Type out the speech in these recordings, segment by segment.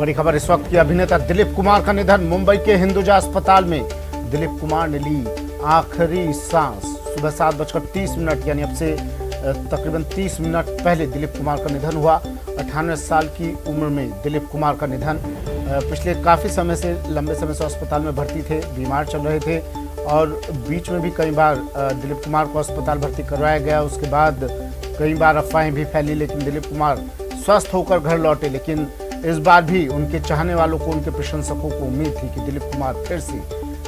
बड़ी खबर इस वक्त की। अभिनेता दिलीप कुमार का निधन। मुंबई के हिंदुजा अस्पताल में दिलीप कुमार ने ली आखिरी सांस। सुबह 7:30 यानी अब से तकरीबन 30 मिनट पहले दिलीप कुमार का निधन हुआ। 98 साल की उम्र में दिलीप कुमार का निधन। पिछले काफ़ी समय से, लंबे समय से अस्पताल में भर्ती थे, बीमार चल रहे थे और बीच में भी कई बार दिलीप कुमार को अस्पताल भर्ती करवाया गया। उसके बाद कई बार अफवाहें भी फैली, लेकिन दिलीप कुमार स्वस्थ होकर घर लौटे। लेकिन इस बार भी उनके चाहने वालों को, उनके प्रशंसकों को उम्मीद थी कि दिलीप कुमार फिर से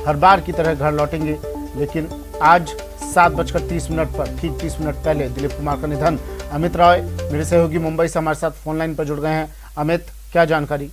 हर बार की तरह घर लौटेंगे। लेकिन आज 7:30 पर, ठीक 30 मिनट पहले दिलीप कुमार का निधन। अमित रॉय मेरे सहयोगी मुंबई से हमारे साथ फोनलाइन पर जुड़ गए हैं। अमित, क्या जानकारी?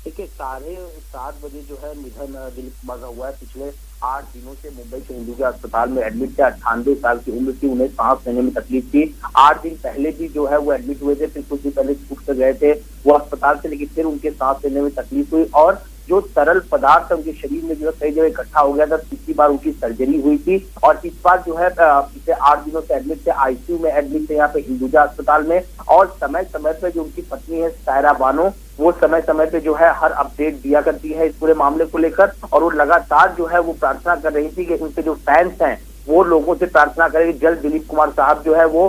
देखिए, 7:30 बजे जो है निधन दिलीप कुमार का हुआ है। पिछले 8 दिनों से मुंबई के हिंदुजा अस्पताल में एडमिट थे। 98 साल की उम्र थी, उन्हें सांस लेने में तकलीफ थी। 8 दिन पहले भी जो है वो एडमिट हुए थे, फिर कुछ दिन पहले छूट कर गए थे वो अस्पताल से, लेकिन फिर उनके सांस लेने में तकलीफ हुई और जो तरल पदार्थ उनके शरीर में जो है कई जगह इकट्ठा हो गया था। पिछली बार उनकी सर्जरी हुई थी और इस बार जो है पिछले 8 दिनों से एडमिट थे, आईसीयू में एडमिट थे यहाँ पे हिंदुजा अस्पताल में। और समय समय पे जो उनकी पत्नी है सायरा बानो, वो समय समय पे जो है हर अपडेट दिया करती है इस पूरे मामले को लेकर। और वो लगातार जो है वो प्रार्थना कर रही थी कि उनके जो फैंस हैं वो लोगों से प्रार्थना करें कि जल्द दिलीप कुमार साहब जो है वो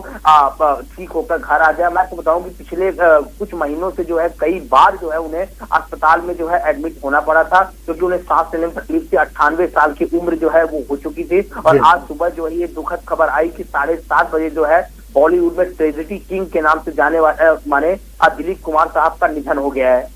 ठीक होकर घर आ जाए। मैं आपको बताऊं कि पिछले कुछ महीनों से जो है कई बार जो है उन्हें अस्पताल में जो है एडमिट होना पड़ा था, क्योंकि उन्हें सांस लेने में तकलीफ थी। 98 साल की उम्र जो है वो हो चुकी थी। और आज सुबह जो है ये दुखद खबर आई कि 7:30 बजे जो है बॉलीवुड में ट्रेजेडी किंग के नाम से जाने वाले माने दिलीप कुमार साहब का निधन हो गया है।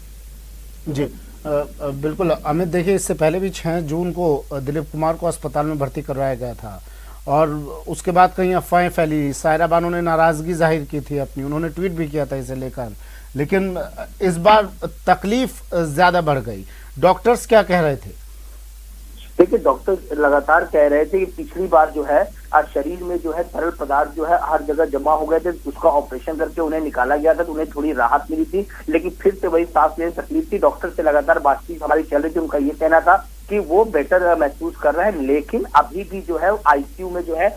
जी बिल्कुल अमित, देखिए, इससे पहले भी 6 जून को दिलीप कुमार को अस्पताल में भर्ती करवाया गया था और उसके बाद कई अफवाहें फैली। सायरा बानो ने नाराजगी जाहिर की थी अपनी, उन्होंने ट्वीट भी किया था इसे लेकर। लेकिन इस बार तकलीफ ज्यादा बढ़ गई। डॉक्टर्स क्या कह रहे थे? देखिए, डॉक्टर लगातार कह रहे थे कि पिछली बार जो है शरीर में जो है तरल पदार्थ जो है हर जगह जमा हो गए थे, उसका ऑपरेशन करके उन्हें निकाला गया था तो उन्हें थोड़ी राहत मिली थी, लेकिन फिर से वही सांस लेने में तकलीफ थी। डॉक्टर से लगातार बातचीत हमारी चल रही थी। उनका ये कहना था कि वो बेटर महसूस कर रहे हैं, लेकिन अभी भी जो है आईसीयू में जो है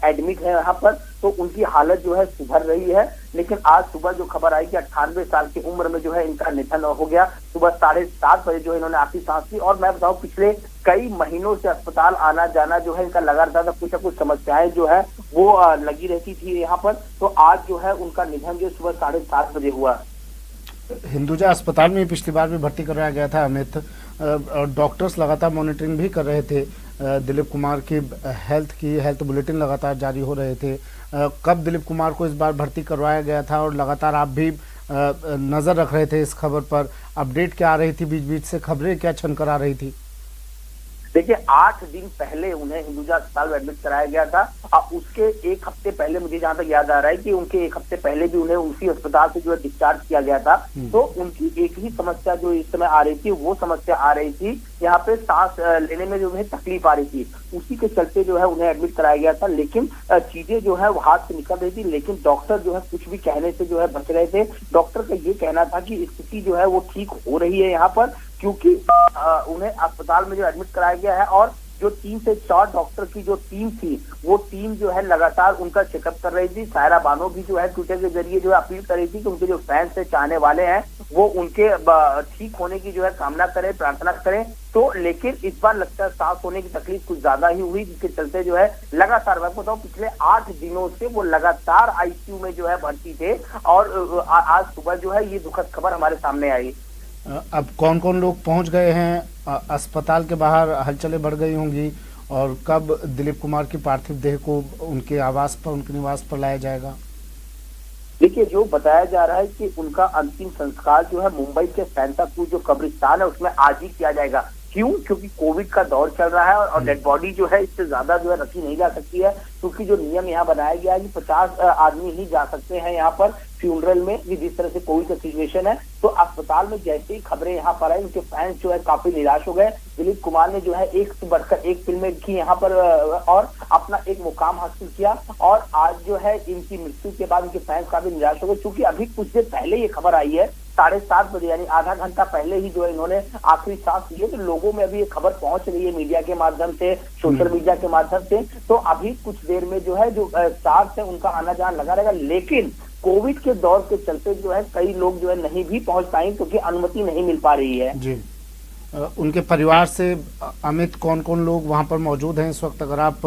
एडमिट है यहाँ पर, तो उनकी हालत जो है सुधर रही है। लेकिन आज सुबह जो खबर आई कि 98 साल की उम्र में जो है इनका निधन हो गया। सुबह 7:30 बजे जो है इन्होंने आखिरी सांस ली। और मैं बताऊं, पिछले कई महीनों से अस्पताल आना जाना जो है इनका लगातार कुछ न कुछ समस्याएं जो है वो लगी रहती थी यहाँ पर। तो आज जो है उनका निधन जो सुबह 7:30 बजे हुआ। हिंदुजा अस्पताल में पिछली बार भी भर्ती कराया गया था अमित, और डॉक्टर्स लगातार मॉनिटरिंग भी कर रहे थे दिलीप कुमार की हेल्थ बुलेटिन लगातार जारी हो रहे थे। कब दिलीप कुमार को इस बार भर्ती करवाया गया था और लगातार आप भी नज़र रख रहे थे इस खबर पर, अपडेट क्या आ रही थी, बीच बीच से खबरें क्या छनकर आ रही थी? देखिए, 8 दिन पहले उन्हें हिंदुजा अस्पताल में एडमिट कराया गया था। उसके 1 हफ्ते पहले, मुझे जहां तक याद आ रहा है कि उनके 1 हफ्ते पहले भी उन्हें उसी अस्पताल से जो है डिस्चार्ज किया गया था। तो उनकी एक ही समस्या जो इस समय आ रही थी, वो समस्या आ रही थी यहाँ पे सांस लेने में जो उन्हें तकलीफ आ रही थी, उसी के चलते जो है उन्हें एडमिट कराया गया था। लेकिन चीजें जो है वो हाथ से निकल रही थी, लेकिन डॉक्टर जो है कुछ भी कहने से जो है बच रहे थे। डॉक्टर का ये कहना था कि स्थिति जो है वो ठीक हो रही है यहाँ पर, क्योंकि उन्हें अस्पताल में जो एडमिट कराया गया है और जो 3 से 4 डॉक्टर की जो टीम थी, वो टीम जो है लगातार उनका चेकअप कर रही थी। सायरा बानो भी जो है ट्विटर के जरिए जो है अपील कर रही थी कि उनके जो फैंस से चाहने वाले हैं वो उनके ठीक होने की जो है कामना करें, प्रार्थना करें। तो लेकिन इस बार लगता है सांस होने की तकलीफ कुछ ज्यादा ही हुई, जिसके चलते जो है लगातार, मैं बताऊं, पिछले 8 दिनों से वो लगातार आईसीयू में जो है भर्ती थे। और आज सुबह जो है ये दुखद खबर हमारे सामने आई। अब कौन कौन लोग पहुंच गए हैं अस्पताल के बाहर? हलचलें बढ़ गई होंगी। और कब दिलीप कुमार की पार्थिव देह को उनके आवास पर, उनके निवास पर लाया जाएगा? देखिए, जो बताया जा रहा है कि उनका अंतिम संस्कार जो है मुंबई के सैंटा क्रूज जो कब्रिस्तान है उसमें आज ही किया जाएगा। क्यों? क्योंकि कोविड का दौर चल रहा है और डेड बॉडी जो है इससे ज्यादा जो है रखी नहीं जा सकती है, क्योंकि जो नियम यहाँ बनाया गया है कि 50 आदमी ही जा सकते हैं यहाँ पर फ्यूनरल में, जिस तरह से कोविड का सिचुएशन है। तो अस्पताल में जैसे ही खबरें यहाँ पर आई, उनके फैंस जो है काफी निराश हो गए। दिलीप कुमार ने जो है एक से बढ़कर एक फिल्में की यहाँ पर और अपना एक मुकाम हासिल किया। और आज जो है इनकी मृत्यु के बाद इनके फैंस काफी निराश हो गए, क्योंकि अभी कुछ देर पहले ये खबर आई है, 7:30 बजे यानी आधा घंटा पहले ही जो है इन्होंने आखिरी सांस ली है। तो लोगों में अभी ये खबर पहुंच रही है मीडिया के माध्यम से, सोशल मीडिया के माध्यम से। तो अभी कुछ देर में जो है जो स्टार्स है उनका आना जाना लगा रहेगा। लेकिन कोविड के दौर के चलते जो है कई लोग जो है नहीं भी पहुंच पाए क्योंकि अनुमति नहीं मिल पा रही है। जी, उनके परिवार से अमित कौन कौन लोग वहां पर मौजूद हैं इस वक्त, अगर आप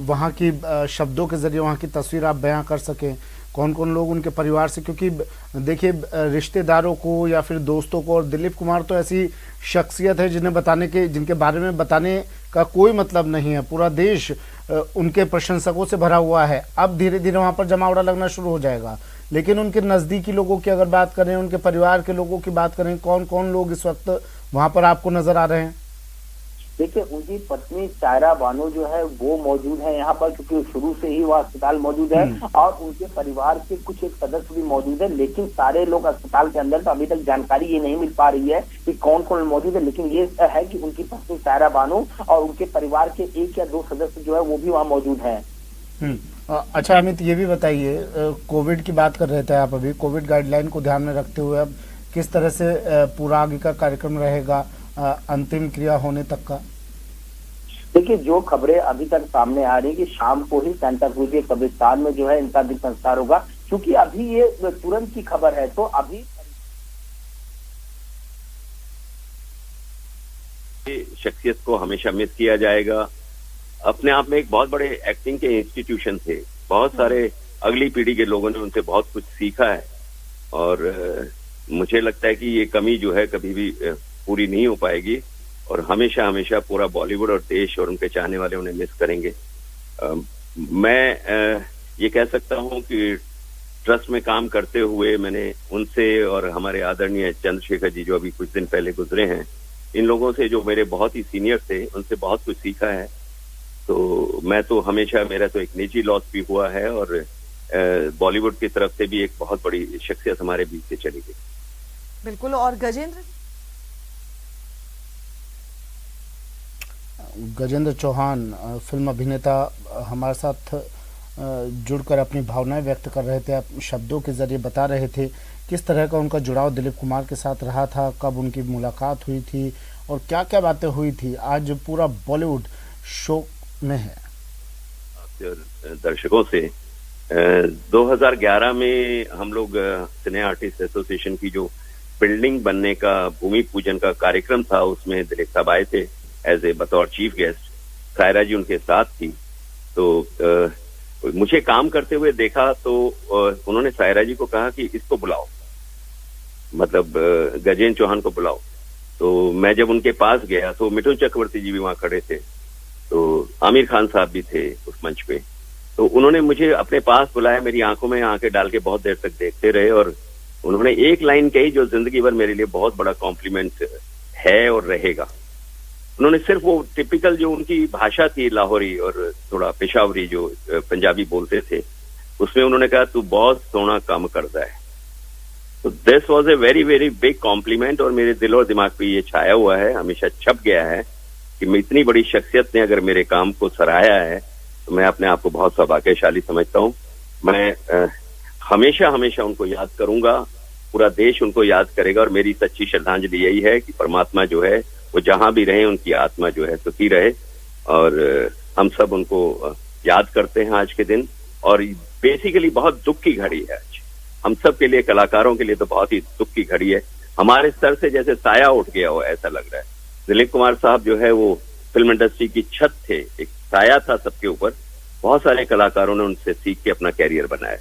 वहां की शब्दों के जरिए वहां की तस्वीर आप बयां कर सकें, कौन कौन लोग उनके परिवार से, क्योंकि देखिए रिश्तेदारों को या फिर दोस्तों को, और दिलीप कुमार तो ऐसी शख्सियत है जिनके बारे में बताने का कोई मतलब नहीं है, पूरा देश उनके प्रशंसकों से भरा हुआ है। अब धीरे धीरे वहां पर जमावड़ा लगना शुरू हो जाएगा, लेकिन उनके नजदीकी लोगों की अगर बात करें, उनके परिवार के लोगों की बात करें, कौन कौन लोग इस वक्त वहां पर आपको नजर आ रहे हैं? देखिए, उनकी पत्नी सायरा बानो जो है वो मौजूद है यहाँ पर, क्योंकि शुरू से ही वह अस्पताल मौजूद है, और उनके परिवार के कुछ एक सदस्य भी मौजूद है, लेकिन सारे लोग अस्पताल के अंदर, तो अभी तक जानकारी ये नहीं मिल पा रही है कि कौन कौन मौजूद है, लेकिन ये है कि उनकी पत्नी सायरा बानो और उनके परिवार के 1 या 2 सदस्य जो है वो भी वहाँ मौजूद है। अच्छा अमित, ये भी बताइए, कोविड की बात कर रहे थे आप अभी, कोविड गाइडलाइन को ध्यान में रखते हुए अब किस तरह से पूरा आगे का कार्यक्रम रहेगा अंतिम क्रिया होने तक का? देखिए, जो खबरें अभी तक सामने आ रही है कि शाम को ही सेंटा क्रूज के कब्रिस्तान में जो है इनका अंतिम संस्कार होगा, क्योंकि अभी ये तुरंत की खबर है, तो अभी शख्सियत को हमेशा मिस किया जाएगा। अपने आप में एक बहुत बड़े एक्टिंग के इंस्टीट्यूशन थे, बहुत सारे अगली पीढ़ी के लोगों ने उनसे बहुत कुछ सीखा है, और मुझे लगता है कि ये कमी जो है कभी भी पूरी नहीं हो पाएगी, और हमेशा हमेशा पूरा बॉलीवुड और देश और उनके चाहने वाले उन्हें मिस करेंगे। मैं ये कह सकता हूं कि ट्रस्ट में काम करते हुए मैंने उनसे और हमारे आदरणीय चंद्रशेखर जी जो अभी कुछ दिन पहले गुजरे हैं, इन लोगों से जो मेरे बहुत ही सीनियर थे, उनसे बहुत कुछ सीखा है। तो मैं तो हमेशा, मेरा तो एक निजी लॉस भी हुआ है, और बॉलीवुड की तरफ से भी एक बहुत बड़ी शख्सियत हमारे बीच से चली गई। बिल्कुल। और गजेंद्र चौहान फिल्म अभिनेता हमारे साथ जुड़कर अपनी भावनाएं व्यक्त कर रहे थे, आप शब्दों के जरिए बता रहे थे किस तरह का उनका जुड़ाव दिलीप कुमार के साथ रहा था, कब उनकी मुलाकात हुई थी और क्या क्या बातें हुई थी। आज पूरा बॉलीवुड शोक में है। दर्शकों से 2011 में हम लोग सिने आर्टिस्ट एसोसिएशन की जो बिल्डिंग बनने का भूमि पूजन का कार्यक्रम था, उसमें दिलीप साहब आए थे एज ए बतौर चीफ गेस्ट। सायरा जी उनके साथ थी। तो मुझे काम करते हुए देखा तो उन्होंने सायरा जी को कहा कि इसको बुलाओ, मतलब गजेंद्र चौहान को बुलाओ। तो मैं जब उनके पास गया तो मिथुन चक्रवर्ती जी भी वहां खड़े थे, तो आमिर खान साहब भी थे उस मंच पे। तो उन्होंने मुझे अपने पास बुलाया, मेरी आंखों में आंखें डाल के बहुत देर तक देखते रहे, और उन्होंने एक लाइन कही जो जिंदगी भर मेरे लिए बहुत बड़ा कॉम्प्लीमेंट है और रहेगा। उन्होंने सिर्फ वो टिपिकल जो उनकी भाषा थी लाहौरी और थोड़ा पेशावरी जो पंजाबी बोलते थे, उसमें उन्होंने कहा तू बहुत सोना काम करता है। तो this was a very very big complement, और मेरे दिल और दिमाग पे ये छाया हुआ है, हमेशा छप गया है कि मैं इतनी बड़ी शख्सियत ने अगर मेरे काम को सराहा है तो मैं अपने आप को बहुत सौभाग्यशाली समझता हूँ। मैं हमेशा हमेशा उनको याद करूंगा, पूरा देश उनको याद करेगा, और मेरी सच्ची श्रद्धांजलि यही है कि परमात्मा जो है वो जहां भी रहे, उनकी आत्मा जो है सुखी रहे। और हम सब उनको याद करते हैं आज के दिन, और बेसिकली बहुत दुख की घड़ी है आज हम सब के लिए, कलाकारों के लिए तो बहुत ही दुख की घड़ी है। हमारे सर से जैसे साया उठ गया हो ऐसा लग रहा है। दिलीप कुमार साहब जो है वो फिल्म इंडस्ट्री की छत थे, एक साया था सबके ऊपर। बहुत सारे कलाकारों ने उनसे सीख के अपना कैरियर बनाया।